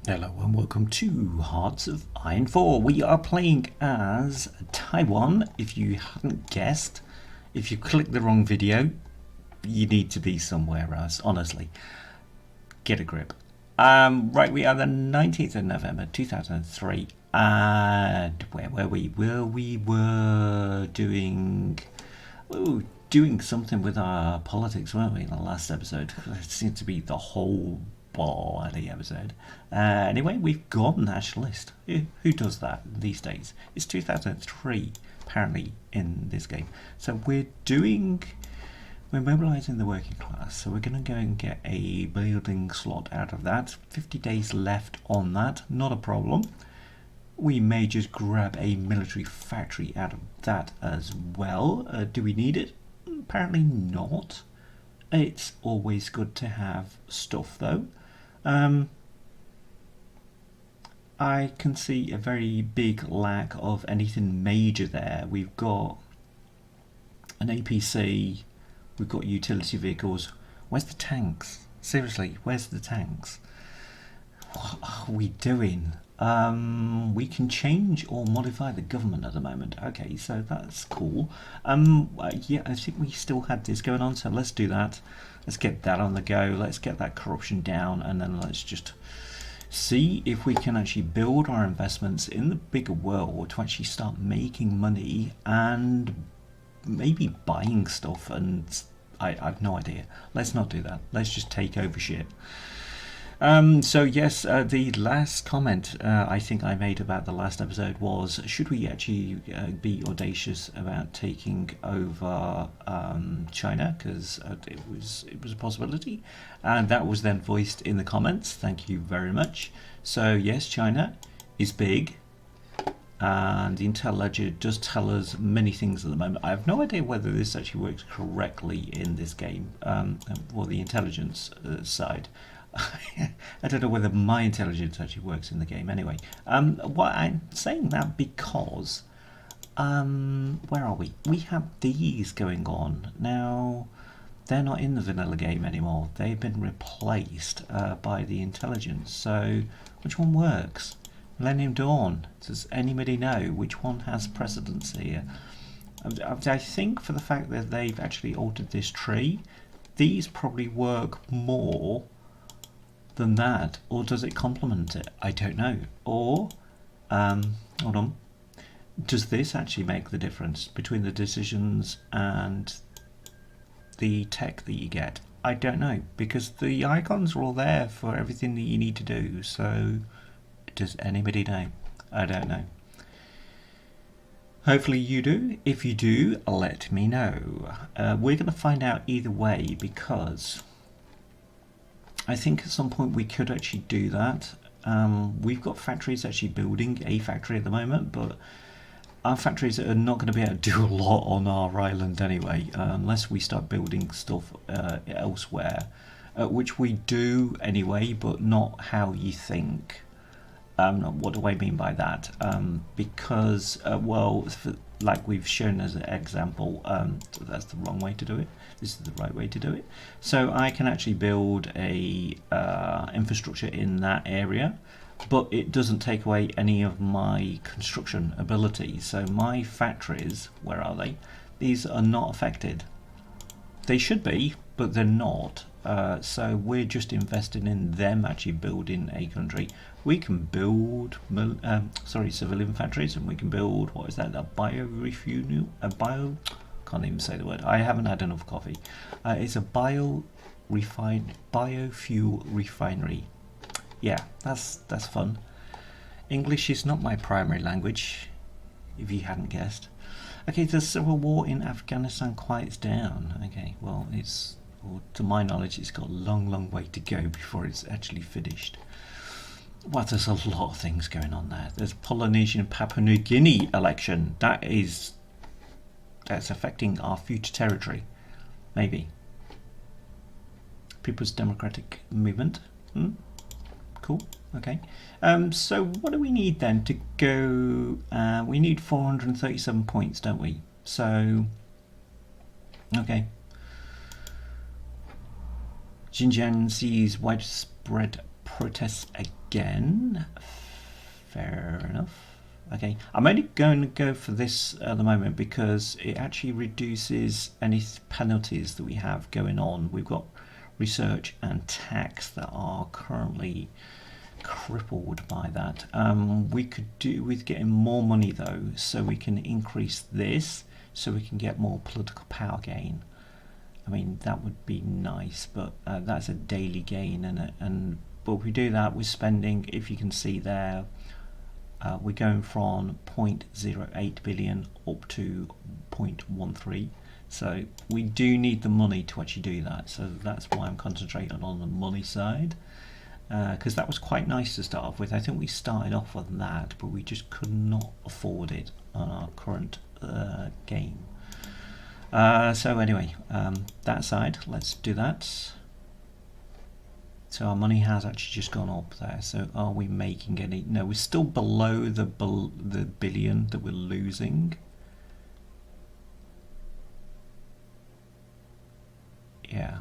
Hello and welcome to Hearts of Iron 4. We are playing as Taiwan. If you hadn't guessed, if you clicked the wrong video, you need to be somewhere else, honestly. Get a grip. Right, we are the 19th of November 2003, and where were we? We were doing something with our politics, weren't we, in the last episode? It seemed to be the whole bloody episode. Anyway, we've gone nationalist. Who does that these days? It's 2003, apparently, in this game. So we're mobilising the working class. So we're going to go and get a building slot out of that. 50 days left on that, not a problem. We may just grab a military factory out of that as well. Do we need it? Apparently not. It's always good to have stuff though. I can see a very big lack of anything major there. We've got an APC, we've got utility vehicles. Where's the tanks? Seriously, where's the tanks? What are we doing? We can change or modify the government at the moment. Okay, so that's cool. Yeah, I think we still had this going on, so let's do that. Let's get that on the go. Let's get that corruption down, and then let's just see if we can actually build our investments in the bigger world to actually start making money and maybe buying stuff. And I've no idea. Let's not do that. Let's just take over shit. So yes, the last comment I think I made about the last episode was, should we actually be audacious about taking over China, because it was a possibility, and that was then voiced in the comments. Thank you very much. So yes, China is big, and the Intel Ledger does tell us many things at the moment. I have no idea whether this actually works correctly in this game, or the intelligence side. I don't know whether my intelligence actually works in the game. Anyway, what I'm saying that because where are we? We have these going on now. They're not in the vanilla game anymore. They've been replaced by the intelligence. So which one works? Millennium Dawn. Does anybody know which one has precedence here? I think for the fact that they've actually altered this tree, these probably work more than that, or does it complement it? I don't know. Or hold on, does this actually make the difference between the decisions and the tech that you get? I don't know, because the icons are all there for everything that you need to do. So does anybody know? I don't know. Hopefully you do. If you do, let me know. We're going to find out either way, because I think at some point we could actually do that. We've got factories actually building a factory at the moment, but our factories are not going to be able to do a lot on our island anyway, unless we start building stuff elsewhere, which we do anyway, but not how you think. What do I mean by that? Because, like we've shown as an example, so that's the wrong way to do it. This is the right way to do it. So I can actually build a infrastructure in that area, but it doesn't take away any of my construction ability. So my factories, where are they? These are not affected. They should be, but they're not. So we're just investing in them actually building a country. We can build civilian factories, and we can build, what is that, a can't even say the word. I haven't had enough coffee. It's a biofuel refinery. Yeah, that's fun. English is not my primary language, if you hadn't guessed. Okay, the civil war in Afghanistan quiets down. Okay, well, to my knowledge, it's got a long way to go before it's actually finished. Well, there's a lot of things going on there. There's Polynesian Papua New Guinea election. That's affecting our future territory. Maybe. People's Democratic Movement. Cool. Okay. So what do we need then to go? We need 437 points, don't we? So, okay. Xinjiang sees widespread protests again. Fair enough. Okay, I'm only going to go for this at the moment because it actually reduces any penalties that we have going on. We've got research and tax that are currently crippled by that. We could do with getting more money though, so we can increase this so we can get more political power gain. I mean, that would be nice, but that's a daily gain, but if we do that, we're spending, if you can see there, we're going from 0.08 billion up to 0.13. So we do need the money to actually do that. So that's why I'm concentrating on the money side, because that was quite nice to start off with. I think we started off on that, but we just could not afford it on our current game. So anyway, that side, let's do that. So our money has actually just gone up there. So are we making any? No, we're still below the billion that we're losing. Yeah.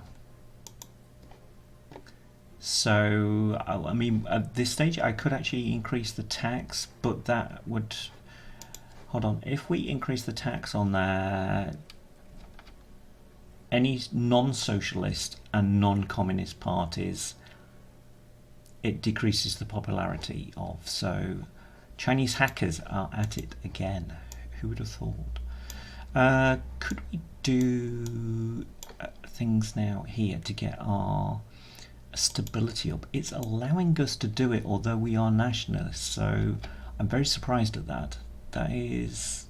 So I mean, at this stage, I could actually increase the tax, but that would. Hold on. If we increase the tax on there, any non-socialist and non-communist parties, it decreases the popularity of. So Chinese hackers are at it again. Who would have thought? Could we do things now here to get our stability up? It's allowing us to do it, although we are nationalists. So I'm very surprised at that. That is,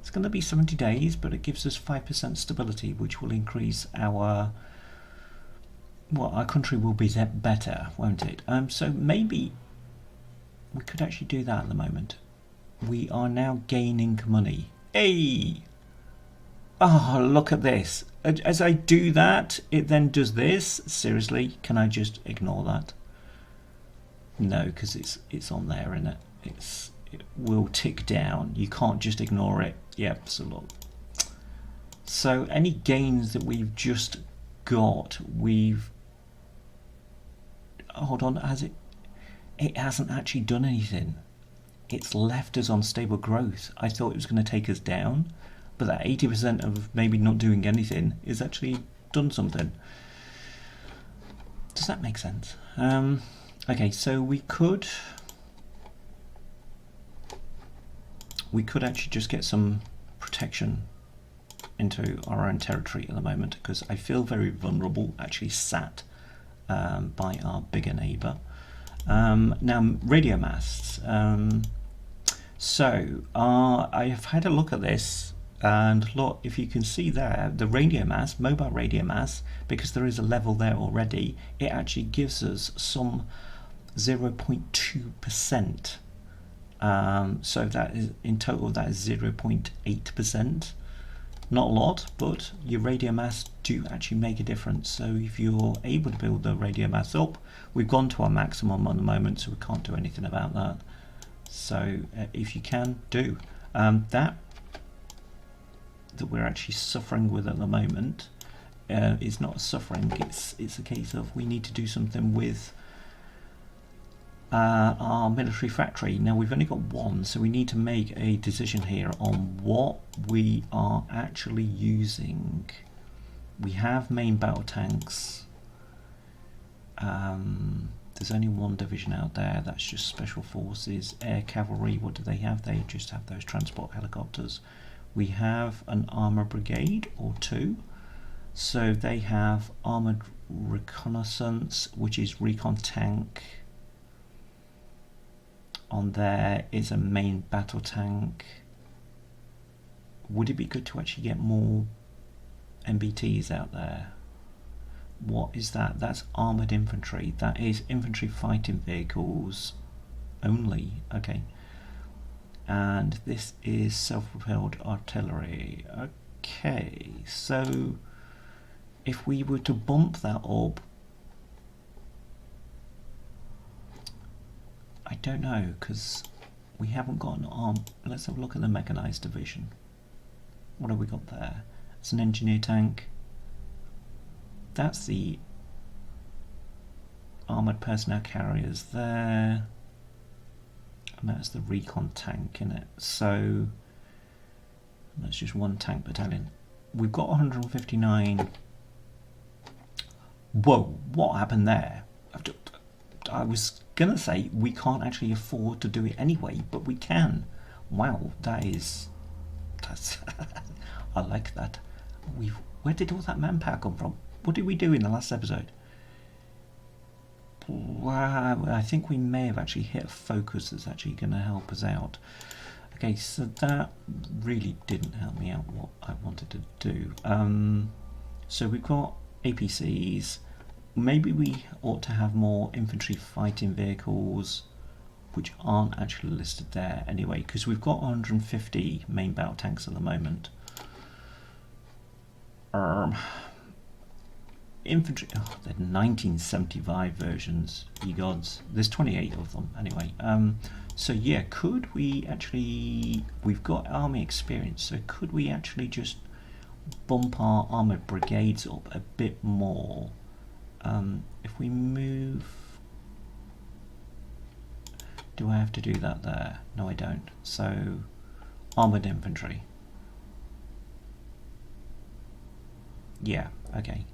it's going to be 70 days, but it gives us 5% stability, which will increase our. Well, our country will be better, won't it? So maybe we could actually do that at the moment. We are now gaining money. Hey! Oh, look at this. As I do that, it then does this. Seriously, can I just ignore that? No, because it's on there, isn't it? It will tick down. You can't just ignore it. Yep, so look. So any gains that we've just got, hold on, it hasn't actually done anything. It's left us on stable growth. I thought it was going to take us down, but that 80% of maybe not doing anything is actually done something. Does that make sense? Okay, so we could actually just get some protection into our own territory at the moment, because I feel very vulnerable, actually sat by our bigger neighbour. Now, radio masts. So I have had a look at this, and look, if you can see there, the radio mast, mobile radio mast, because there is a level there already, it actually gives us some 0.2%. So that is, in total, that is 0.8%. Not a lot, but your radio masts do actually make a difference. So if you're able to build the radio masts up, we've gone to our maximum at the moment, so we can't do anything about that. So if you can, do. That we're actually suffering with at the moment is not suffering. It's a case of we need to do something with our military factory. Now we've only got one, so we need to make a decision here on what we are actually using. We have main battle tanks. There's only one division out there, that's just special forces. Air cavalry, what do they have? They just have those transport helicopters. We have an armour brigade or two, so they have armoured reconnaissance, which is recon tank. On there is a main battle tank. Would it be good to actually get more MBTs out there? What is that? That's armoured infantry. That is infantry fighting vehicles only. Okay. And this is self-propelled artillery. Okay, so if we were to bump that up, I don't know, because we haven't got an arm. Let's have a look at the mechanised division. What have we got there? It's an engineer tank. That's the armoured personnel carriers there. And that's the recon tank in it. So that's just one tank battalion. We've got 159. Whoa, what happened there? I was gonna say we can't actually afford to do it anyway, but we can. Wow, that's I like that. Where did all that manpower come from? What did we do in the last episode? Wow, I think we may have actually hit a focus that's actually going to help us out. Okay, so that really didn't help me out what I wanted to do. So we've got APCs. Maybe we ought to have more infantry fighting vehicles, which aren't actually listed there anyway, because we've got 150 main battle tanks at the moment. Infantry, they're 1975 versions, ye gods. There's 28 of them anyway. So yeah, could we actually, we've got army experience, so could we actually just bump our armoured brigades up a bit more? If we move, do I have to do that there? No, I don't. So armoured infantry. Yeah, okay.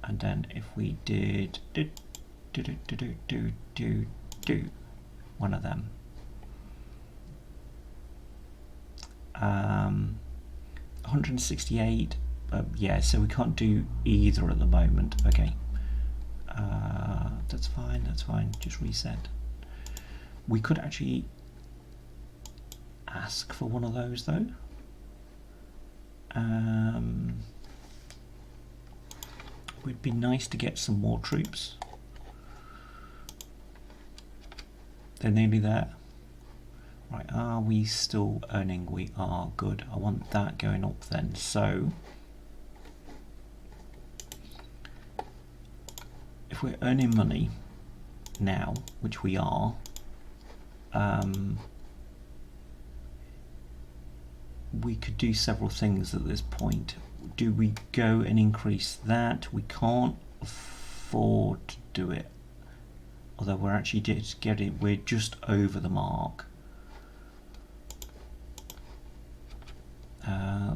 And then if we did one of them, 168. Yeah, so we can't do either at the moment. Okay, that's fine. That's fine. Just reset. We could actually ask for one of those though. It would be nice to get some more troops. They're nearly there. Right, are we still earning? We are, good. I want that going up then. So if we're earning money now, which we are, we could do several things at this point. Do we go and increase that? We can't afford to do it, although we're actually just we're just over the mark.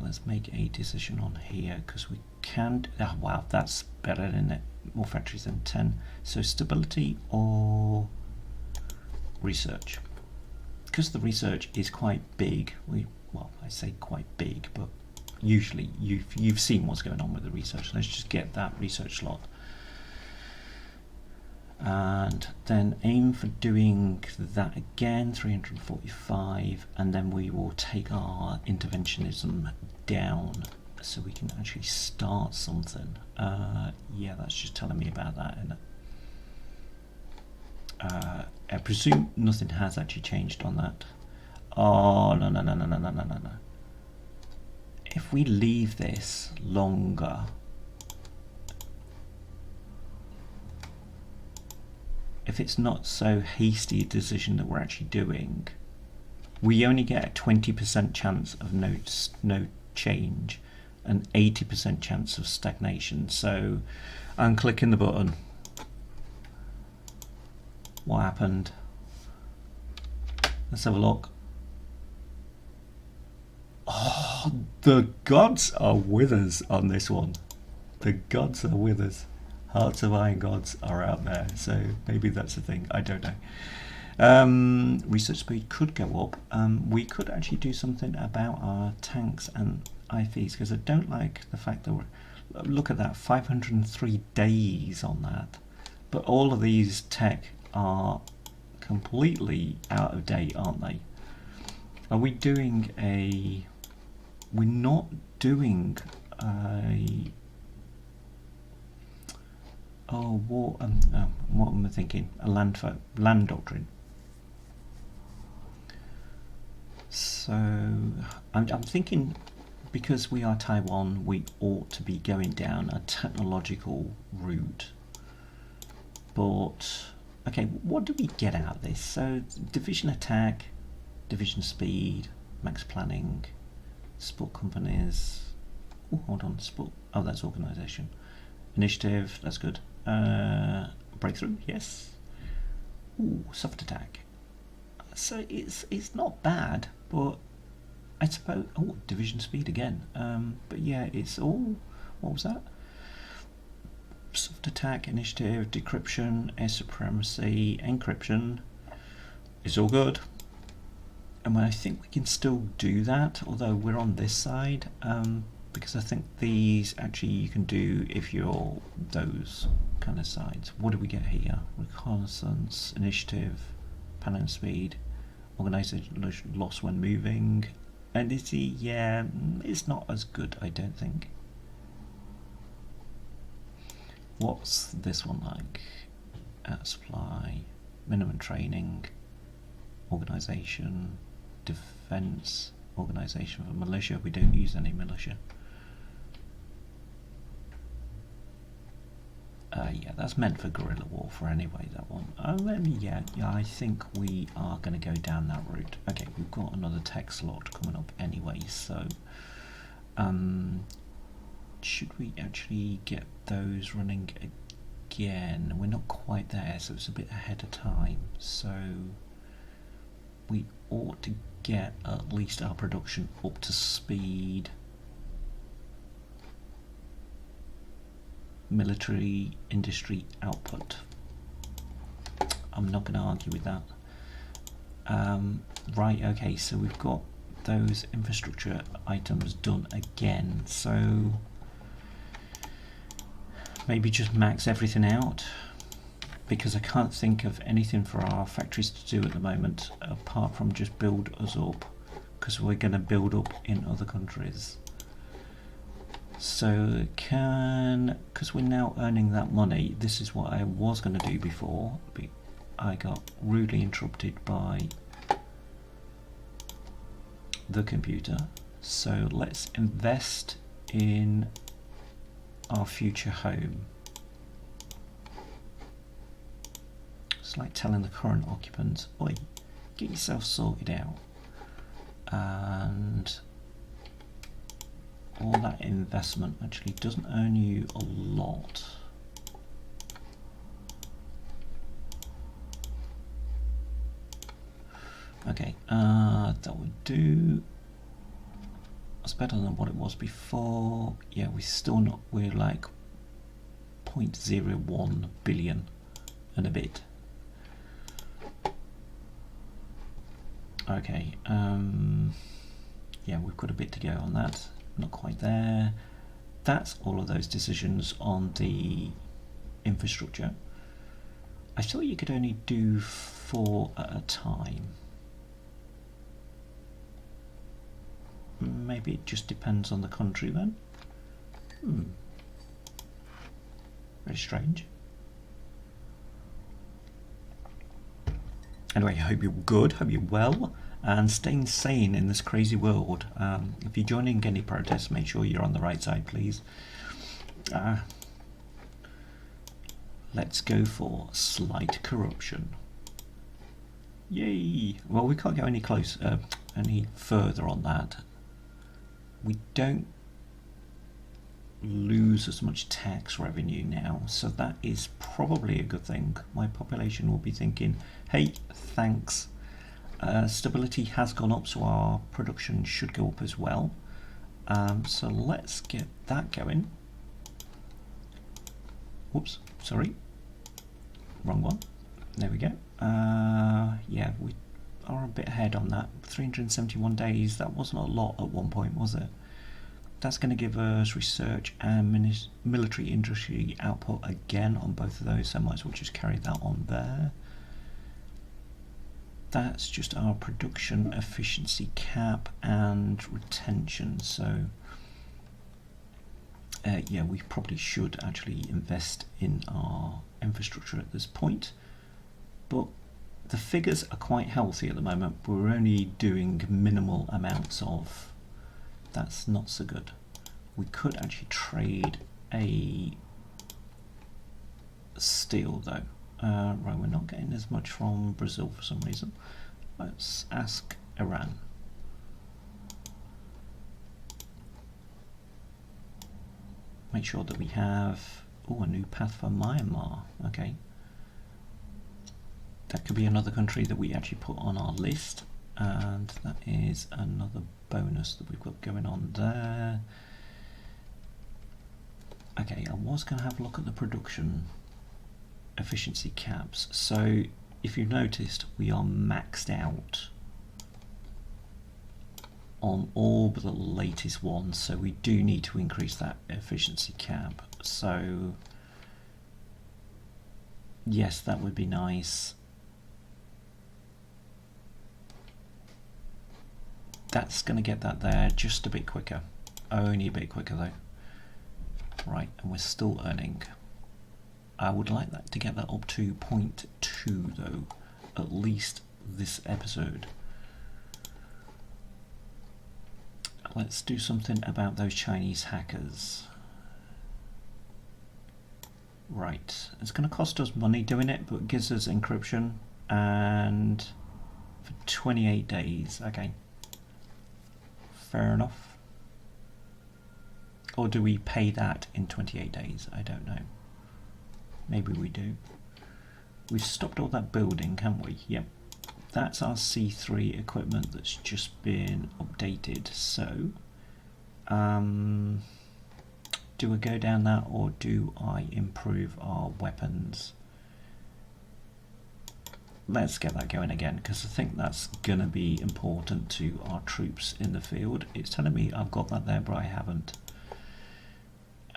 Let's make a decision on here, because we can. Oh, wow, that's better, isn't it? More factories than 10. So stability or research? Because the research is quite big. Well, I say quite big, but usually you've seen what's going on with the research. Let's just get that research slot, and then aim for doing that again, 345, and then we will take our interventionism down so we can actually start something. Yeah, that's just telling me about that, isn't it? I presume nothing has actually changed on that. Oh, no. If we leave this longer, if it's not so hasty a decision that we're actually doing, we only get a 20% chance of no change and 80% chance of stagnation. So I'm clicking the button. What happened? Let's have a look. Oh, the gods are with us on this one. The gods are with us. Hearts of Iron gods are out there, so maybe that's the thing. I don't know. Research speed could go up. We could actually do something about our tanks and IFEs, because I don't like the fact that look at that, 503 days on that. But all of these tech are completely out of date, aren't they? Are we doing a... We're not doing a... Oh, what am I thinking? A land doctrine. So I'm thinking, because we are Taiwan, we ought to be going down a technological route. But okay, what do we get out of this? So division attack, division speed, max planning, support companies. Oh, hold on, support. Oh, that's organisation. Initiative, that's good. Breakthrough, yes. Ooh, soft attack. So it's not bad, but I suppose. Oh, division speed again. But yeah, it's all. What was that? Soft attack, initiative, decryption, air supremacy, encryption. It's all good. And I think we can still do that, although we're on this side, because I think these actually you can do if you're those kind of sides. What do we get here? Reconnaissance, initiative, panel speed, organization loss when moving. And is he? Yeah, it's not as good, I don't think. What's this one like? Supply, minimum training, organisation, defence, organisation for militia. We don't use any militia. Yeah, that's meant for guerrilla warfare anyway, that one. Yeah, I think we are going to go down that route. Okay, we've got another tech slot coming up anyway, so should we actually get those running again? We're not quite there, so it's a bit ahead of time. So we ought to get at least our production up to speed. Military industry output. I'm not going to argue with that. Right, okay, so we've got those infrastructure items done again, so maybe just max everything out, because I can't think of anything for our factories to do at the moment apart from just build us up, because we're going to build up in other countries. So because we're now earning that money, this is what I was going to do before, but I got rudely interrupted by the computer. So let's invest in our future home. It's like telling the current occupants, oi, get yourself sorted out. And all that investment actually doesn't earn you a lot. Okay, that would do. That's better than what it was before. Yeah, we're like 0.01 billion and a bit. Okay, yeah, we've got a bit to go on that. Not quite there. That's all of those decisions on the infrastructure. I thought you could only do 4 at a time. Maybe it just depends on the country then. Very strange. Anyway, I hope you're good, hope you're well, and staying sane in this crazy world. If you're joining any protests, make sure you're on the right side, please. Let's go for slight corruption. Yay! Well, we can't go any further on that. We don't lose as much tax revenue now, so that is probably a good thing. My population will be thinking, hey, thanks. Stability has gone up, so our production should go up as well. So let's get that going. Whoops, sorry, wrong one. There we go. Yeah, we are a bit ahead on that. 371 days, that wasn't a lot at one point, was it? That's going to give us research and military industry output again on both of those, so I might as well just carry that on there. That's just our production efficiency cap and retention, so yeah, we probably should actually invest in our infrastructure at this point, but the figures are quite healthy at the moment. We're only doing minimal amounts of. That's not so good. We could actually trade a steel though. Right, we're not getting as much from Brazil for some reason. Let's ask Iran. Make sure that we have Oh, a new path for Myanmar. Okay. That could be another country that we actually put on our list, and that is another bonus that we've got going on there. Okay, I was going to have a look at the production efficiency caps. So if you've noticed, we are maxed out on all but the latest ones, so we do need to increase that efficiency cap. So yes, that would be nice. That's going to get that there just a bit quicker, only a bit quicker though. Right, and we're still earning. I would like that to get that up to 0.2 though, at least this episode. Let's do something about those Chinese hackers. Right, it's going to cost us money doing it, but it gives us encryption, and for 28 days, okay. Fair enough. Or do we pay that in 28 days? I don't know. Maybe we do. We've stopped all that building, haven't we? Yep. That's our C3 equipment that's just been updated. So, do I go down that, or do I improve our weapons? Let's get that going again, because I think that's going to be important to our troops in the field. It's telling me I've got that there, but I haven't.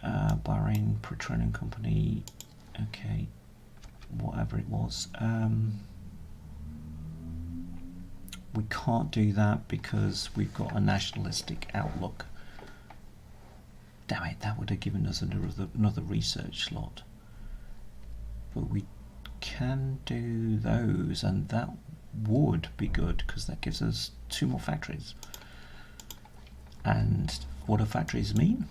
Bahrain Petroleum Company, okay, whatever it was. We can't do that because we've got a nationalistic outlook. Damn it, that would have given us another research slot. But we can do those, and that would be good because that gives us 2 more factories. And what do factories mean?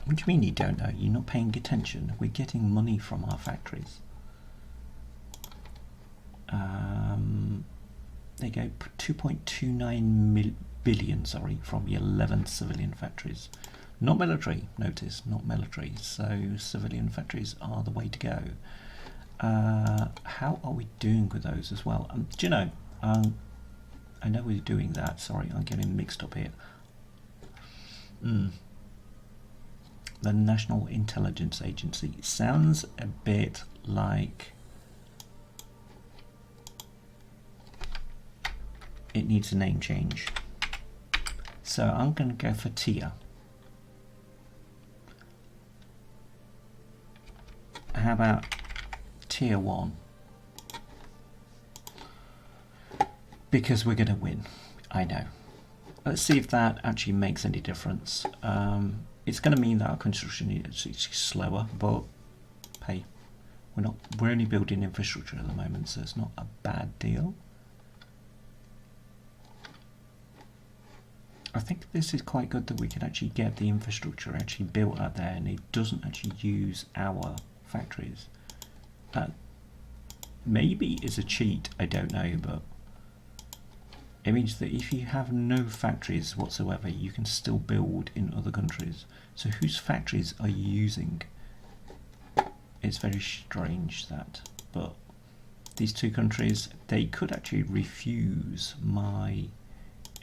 What do you mean you don't know? You're not paying attention. We're getting money from our factories. There you go, 2.29 billion, sorry, from the 11 civilian factories. Not military, notice, not military. So civilian factories are the way to go. How are we doing with those as well? Do you know, I know we're doing that, sorry, I'm getting mixed up here. The National Intelligence Agency sounds a bit like it needs a name change. So I'm going to go for TIA. How about Tier 1? Because we're going to win. I know. Let's see if that actually makes any difference. It's going to mean that our construction is slower, but hey, we're only building infrastructure at the moment, so it's not a bad deal. I think this is quite good that we can actually get the infrastructure actually built out there, and it doesn't actually use our factories. Maybe it's a cheat, I don't know, but it means that if you have no factories whatsoever, you can still build in other countries. So whose factories are you using? It's very strange that, but these 2 countries, they could actually refuse my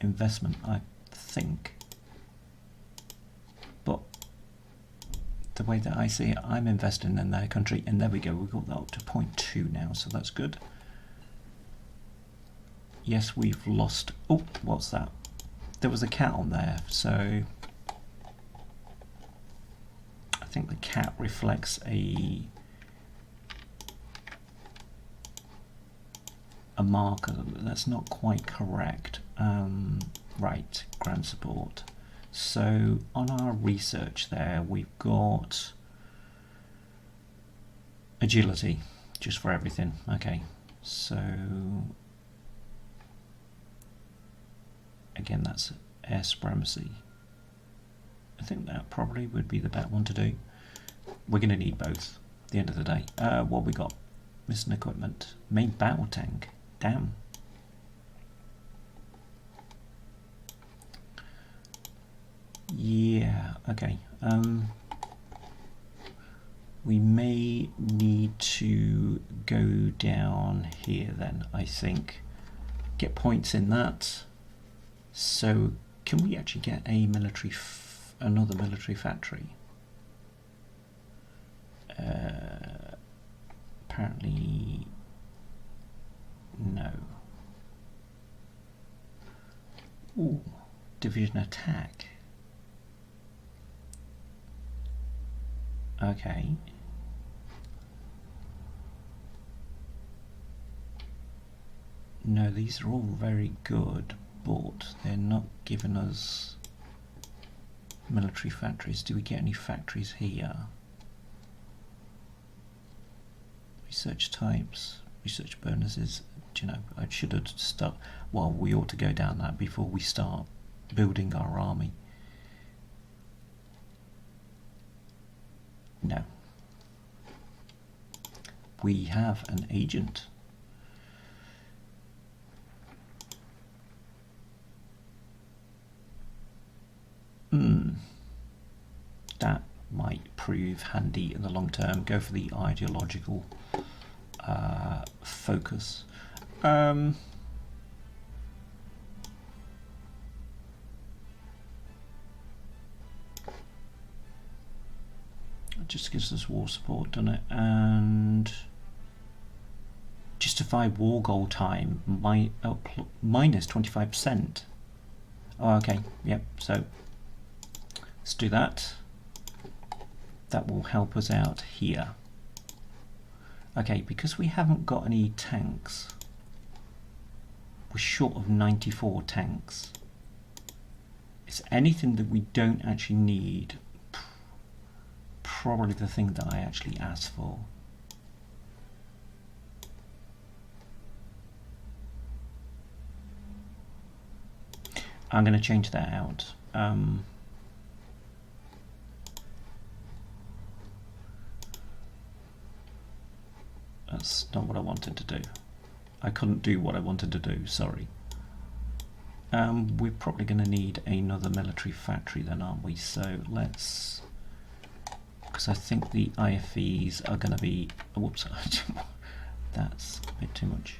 investment, I think. But the way that I see it, I'm investing in their country, and there we go, we've got that up to 0.2 now, so that's good. Yes, we've lost. Oh, what's that? There was a cat on there, so I think the cat reflects a marker that's not quite correct. Right, ground support. So on our research there, we've got agility, just for everything. Okay, so again, that's air supremacy. I think that probably would be the better one to do. We're going to need both at the end of the day. What we got? Missing equipment. Main battle tank. Damn. Yeah, okay. We may need to go down here then, I think. Get points in that. So can we actually get a another military factory? Apparently no. Ooh, division attack. Okay. No, these are all very good, but they're not giving us military factories. Do we get any factories here? Research types, research bonuses. Do you know, I should have start. Well, we ought to go down that before we start building our army. No. We have an agent. That might prove handy in the long term. Go for the ideological focus. It just gives us war support, doesn't it? And justify war goal time minus 25%. Oh, okay. Yep. So let's do that. That will help us out here. Okay, because we haven't got any tanks, we're short of 94 tanks. It's anything that we don't actually need. Probably the thing that I actually asked for. I'm going to change that out. That's not what I wanted to do. I couldn't do what I wanted to do, sorry. We're probably going to need another military factory then, aren't we? So let's... because I think the IFEs are going to be... whoops, that's a bit too much.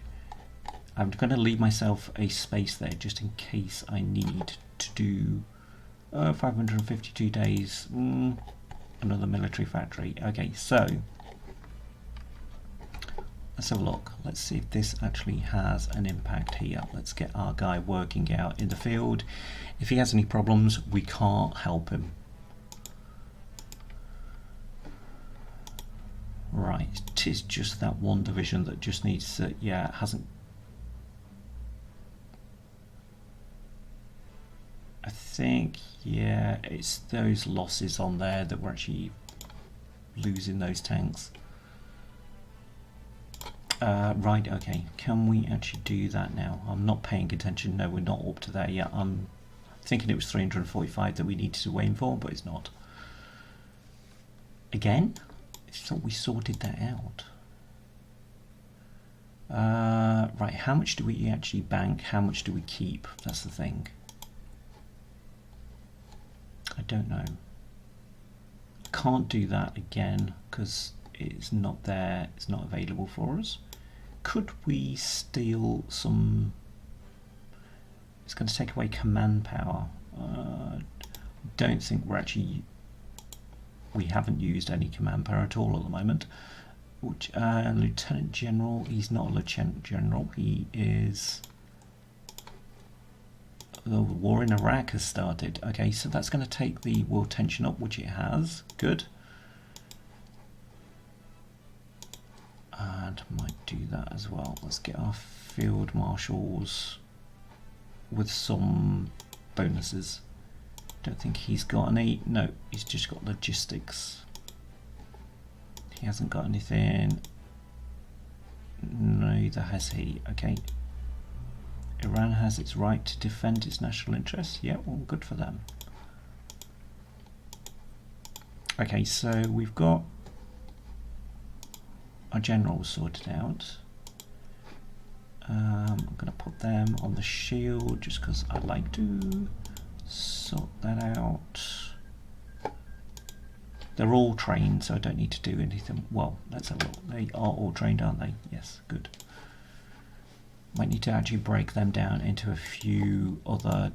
I'm going to leave myself a space there just in case I need to do 552 days, another military factory. Okay, so let's have a look. Let's see if this actually has an impact here. Let's get our guy working out in the field. If he has any problems, we can't help him. Right, it is just that one division that just needs to, yeah, it hasn't. I think, yeah, it's those losses on there that we're actually losing those tanks. Right, okay, can we actually do that now? I'm not paying attention. No, we're not up to there yet. I'm thinking it was 345 that we needed to aim for, but it's not. Again? I thought we sorted that out. Right, how much do we actually bank? How much do we keep? That's the thing. I don't know. Can't do that again because it's not there. It's not available for us. Could we steal some? It's going to take away command power. Don't think we're actually. We haven't used any command power at all at the moment. Which Lieutenant General? He's not a Lieutenant General. He is. The war in Iraq has started. Okay, so that's going to take the world tension up, which it has. Good. And might do that as well. Let's get our field marshals with some bonuses. Don't think he's got any. No, he's just got logistics. He hasn't got anything. Neither has he. Okay. Iran has its right to defend its national interests. Yeah, well, good for them. Okay, so we've got our generals sorted out. I'm going to put them on the shield just because I like to. sort that out. They're all trained, so I don't need to do anything. Well, let's have a look. They are all trained, aren't they? Yes, good. Might need to actually break them down into a few other.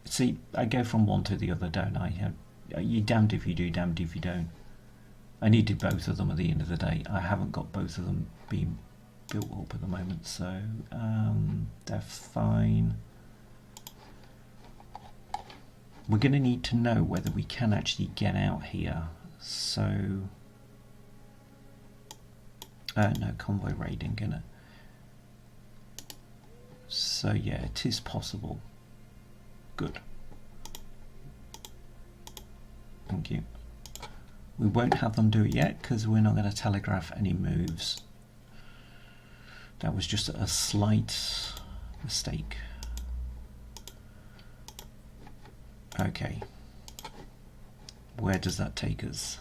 See, I go from one to the other, don't I? You're damned if you do, damned if you don't. I needed both of them at the end of the day. I haven't got both of them being built up at the moment, so they're fine. We're going to need to know whether we can actually get out here. So, no, convoy raiding, gonna. So yeah, it is possible. Good. Thank you. We won't have them do it yet because we're not going to telegraph any moves. That was just a slight mistake. Okay. Where does that take us?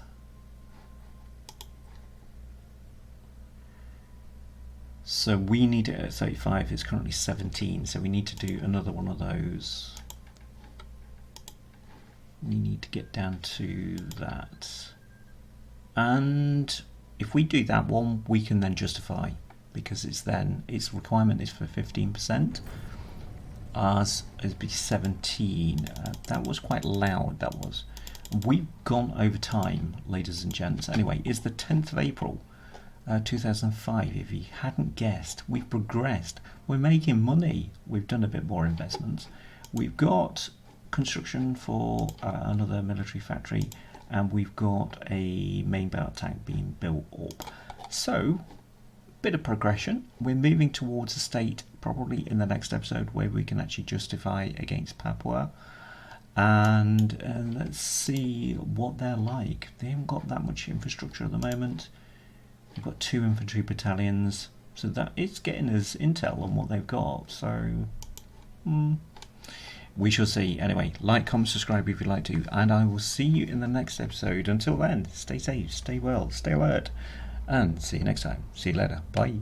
So we need it at 35, it's currently 17, so we need to do another one of those. We need to get down to that. And if we do that one, we can then justify, because it's then, its requirement is for 15%. Ours is be 17. That was quite loud, that was. We've gone over time, ladies and gents. Anyway, it's the 10th of April, 2005. If you hadn't guessed, we've progressed. We're making money. We've done a bit more investments. We've got construction for another military factory, and we've got a main battle tank being built up. So, bit of progression. We're moving towards a state probably in the next episode where we can actually justify against Papua, and let's see what they're like. They haven't got that much infrastructure at the moment. We've got 2 infantry battalions, so that it's getting us intel on what they've got. So we shall see. Anyway, like, comment, subscribe if you'd like to, and I will see you in the next episode. Until then, stay safe, stay well, stay alert, and see you next time. See you later. Bye.